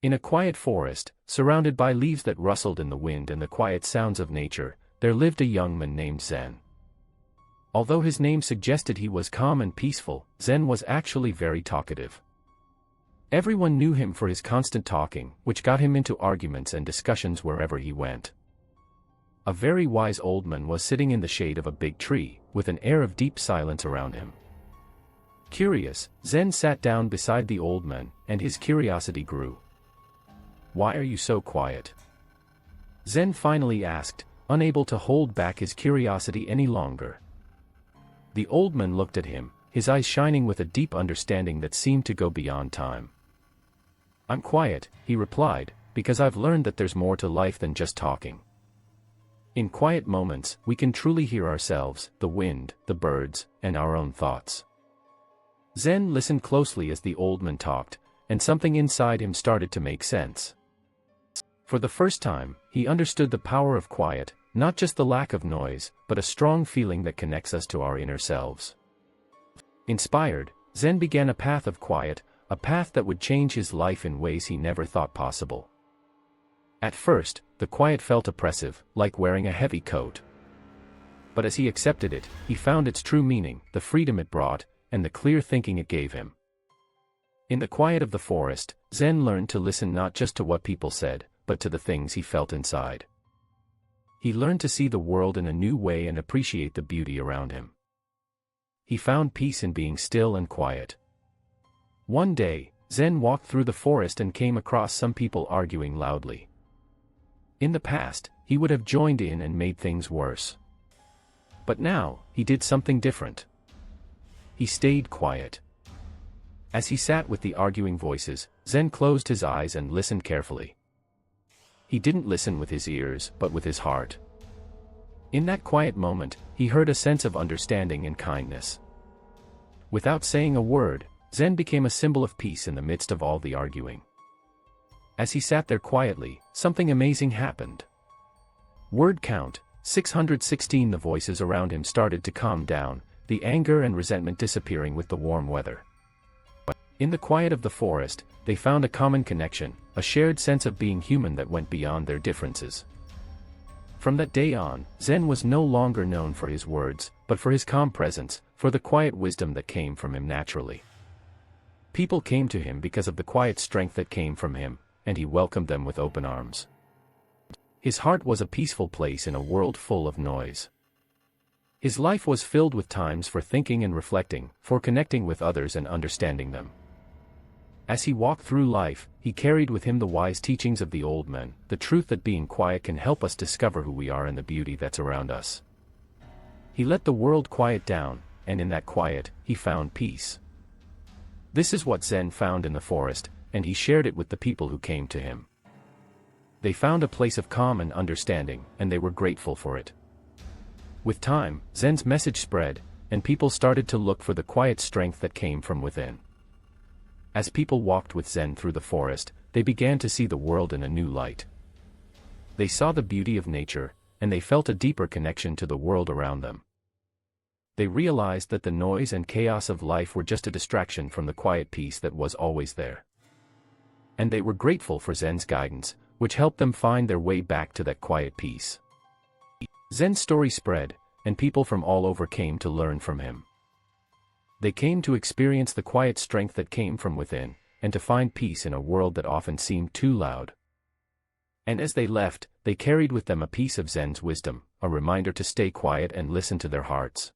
In a quiet forest, surrounded by leaves that rustled in the wind and the quiet sounds of nature, there lived a young man named Zen. Although his name suggested he was calm and peaceful, Zen was actually very talkative. Everyone knew him for his constant talking, which got him into arguments and discussions wherever he went. A very wise old man was sitting in the shade of a big tree, with an air of deep silence around him. Curious, Zen sat down beside the old man, and his curiosity grew. "Why are you so quiet?" Zen finally asked, unable to hold back his curiosity any longer. The old man looked at him, his eyes shining with a deep understanding that seemed to go beyond time. "I'm quiet," he replied, "because I've learned that there's more to life than just talking. In quiet moments, we can truly hear ourselves, the wind, the birds, and our own thoughts." Zen listened closely as the old man talked, and something inside him started to make sense. For the first time, he understood the power of quiet, not just the lack of noise, but a strong feeling that connects us to our inner selves. Inspired, Zen began a path of quiet, a path that would change his life in ways he never thought possible. At first, the quiet felt oppressive, like wearing a heavy coat. But as he accepted it, he found its true meaning, the freedom it brought, and the clear thinking it gave him. In the quiet of the forest, Zen learned to listen not just to what people said, but to the things he felt inside. He learned to see the world in a new way and appreciate the beauty around him. He found peace in being still and quiet. One day, Zen walked through the forest and came across some people arguing loudly. In the past, he would have joined in and made things worse. But now, he did something different. He stayed quiet. As he sat with the arguing voices, Zen closed his eyes and listened carefully. He didn't listen with his ears, but with his heart. In that quiet moment, he heard a sense of understanding and kindness. Without saying a word, Zen became a symbol of peace in the midst of all the arguing. As he sat there quietly, something amazing happened. Word count, 616. The voices around him started to calm down, the anger and resentment disappearing with the warm weather. In the quiet of the forest, they found a common connection, a shared sense of being human that went beyond their differences. From that day on, Zen was no longer known for his words, but for his calm presence, for the quiet wisdom that came from him naturally. People came to him because of the quiet strength that came from him, and he welcomed them with open arms. His heart was a peaceful place in a world full of noise. His life was filled with times for thinking and reflecting, for connecting with others and understanding them. As he walked through life, he carried with him the wise teachings of the old man, the truth that being quiet can help us discover who we are and the beauty that's around us. He let the world quiet down, and in that quiet, he found peace. This is what Zen found in the forest, and he shared it with the people who came to him. They found a place of calm and understanding, and they were grateful for it. With time, Zen's message spread, and people started to look for the quiet strength that came from within. As people walked with Zen through the forest, they began to see the world in a new light. They saw the beauty of nature, and they felt a deeper connection to the world around them. They realized that the noise and chaos of life were just a distraction from the quiet peace that was always there. And they were grateful for Zen's guidance, which helped them find their way back to that quiet peace. Zen's story spread, and people from all over came to learn from him. They came to experience the quiet strength that came from within, and to find peace in a world that often seemed too loud. And as they left, they carried with them a piece of Zen's wisdom, a reminder to stay quiet and listen to their hearts.